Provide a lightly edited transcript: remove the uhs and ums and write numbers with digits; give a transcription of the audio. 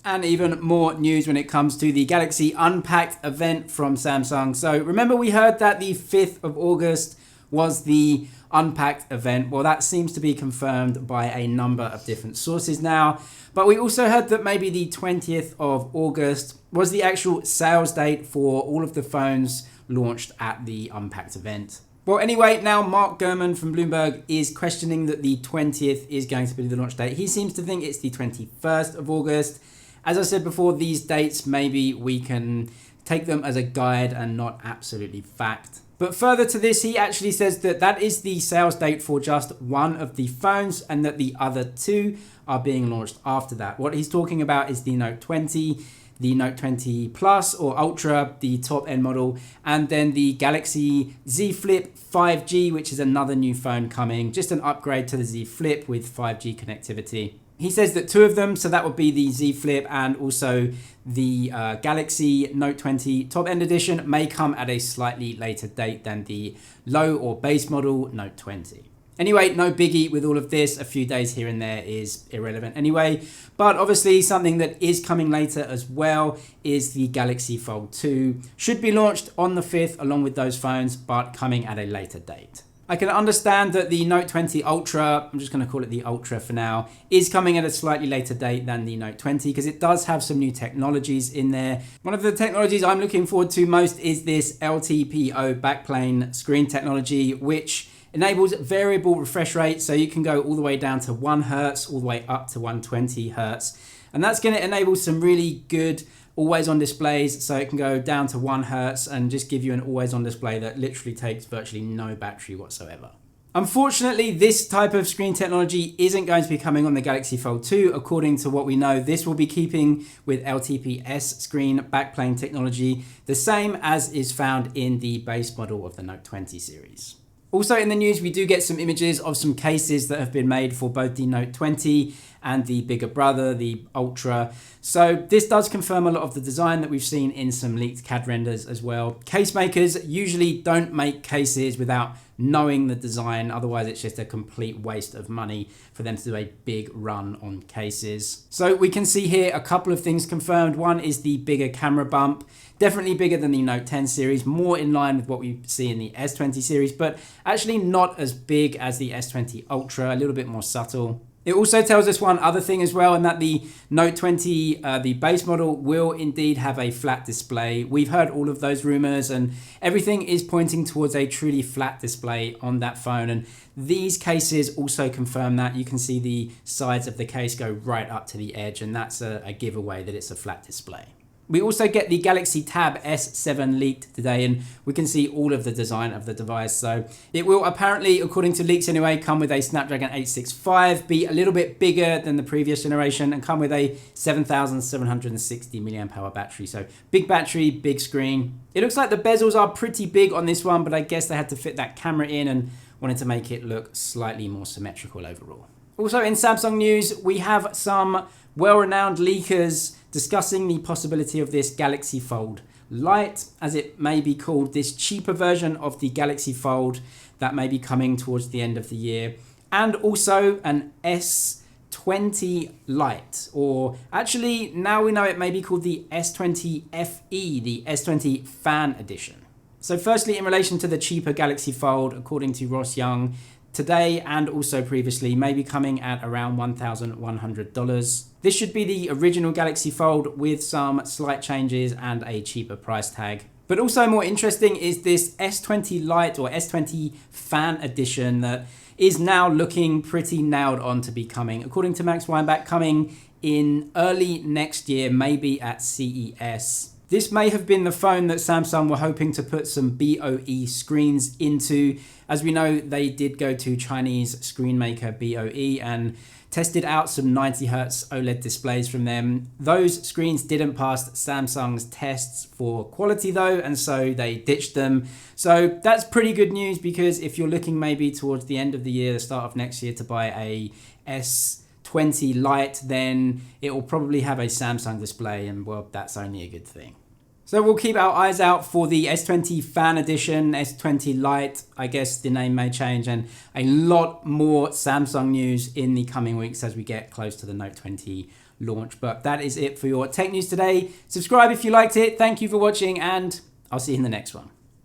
And even more news when it comes to the Galaxy Unpacked event from Samsung. So remember we heard that the 5th of August was the Unpacked event. Well, that seems to be confirmed by a number of different sources now. But we also heard that maybe the 20th of August was the actual sales date for all of the phones launched at the Unpacked event. Well, anyway, now Mark Gurman from Bloomberg is questioning that the 20th is going to be the launch date. He seems to think it's the 21st of August. As I said before, these dates, maybe we can take them as a guide and not absolutely fact. But further to this, he actually says that that is the sales date for just one of the phones and that the other two are being launched after that. What he's talking about is the Note 20, the Note 20 Plus or Ultra, the top end model, and then the Galaxy Z Flip 5G, which is another new phone coming, just an upgrade to the Z Flip with 5G connectivity. He says that two of them, so that would be the Z Flip and also the Galaxy Note 20 top end edition, may come at a slightly later date than the low or base model Note 20. Anyway, no biggie with all of this. A few days here and there is irrelevant anyway. But obviously something that is coming later as well is the Galaxy Fold 2. Should be launched on the 5th along with those phones, but coming at a later date. I can understand that the Note 20 Ultra, I'm just going to call it the Ultra for now, is coming at a slightly later date than the Note 20 because it does have some new technologies in there. One of the technologies I'm looking forward to most is this LTPO backplane screen technology, which enables variable refresh rate, so you can go all the way down to 1 Hz, all the way up to 120 Hz. And that's going to enable some really good always on displays, so it can go down to 1 Hz and just give you an always on display that literally takes virtually no battery whatsoever. Unfortunately, this type of screen technology isn't going to be coming on the Galaxy Fold 2. According to what we know, this will be keeping with LTPS screen backplane technology, the same as is found in the base model of the Note 20 series. Also in the news, we do get some images of some cases that have been made for both the Note 20 and the bigger brother, the Ultra. So this does confirm a lot of the design that we've seen in some leaked CAD renders as well. Case makers usually don't make cases without knowing the design, otherwise it's just a complete waste of money for them to do a big run on cases. So we can see here a couple of things confirmed. One is the bigger camera bump, definitely bigger than the Note 10 series, more in line with what we see in the S20 series, but actually not as big as the S20 Ultra, a little bit more subtle. It also tells us one other thing as well, and that the Note 20, the base model, will indeed have a flat display. We've heard all of those rumors and everything is pointing towards a truly flat display on that phone. And these cases also confirm that. You can see the sides of the case go right up to the edge, and that's a giveaway that it's a flat display. We also get the Galaxy Tab S7 leaked today, and we can see all of the design of the device. So it will apparently, according to leaks anyway, come with a Snapdragon 865, be a little bit bigger than the previous generation, and come with a 7,760 mAh battery. So big battery, big screen. It looks like the bezels are pretty big on this one, but I guess they had to fit that camera in and wanted to make it look slightly more symmetrical overall. Also in Samsung news, we have some well-renowned leakers discussing the possibility of this Galaxy Fold Lite, as it may be called, this cheaper version of the Galaxy Fold that may be coming towards the end of the year, and also an S20 Lite, or actually now we know it may be called the S20 FE, the S20 Fan Edition. So firstly, in relation to the cheaper Galaxy Fold, according to Ross Young, today and also previously may be coming at around $1,100. This should be the original Galaxy Fold with some slight changes and a cheaper price tag. But also more interesting is this S20 Lite or S20 Fan Edition that is now looking pretty nailed on to be coming. According to Max Weinbach, coming in early next year, maybe at CES. This may have been the phone that Samsung were hoping to put some BOE screens into. As we know, they did go to Chinese screen maker BOE and tested out some 90Hz OLED displays from them. Those screens didn't pass Samsung's tests for quality though, and so they ditched them. So that's pretty good news, because if you're looking maybe towards the end of the year, the start of next year, to buy a S20 Lite, then it will probably have a Samsung display, and well, that's only a good thing. So we'll keep our eyes out for the S20 Fan Edition, S20 Lite, I guess the name may change, and a lot more Samsung news in the coming weeks as we get close to the Note 20 launch. But that is it for your tech news today. Subscribe if you liked it. Thank you for watching, and I'll see you in the next one.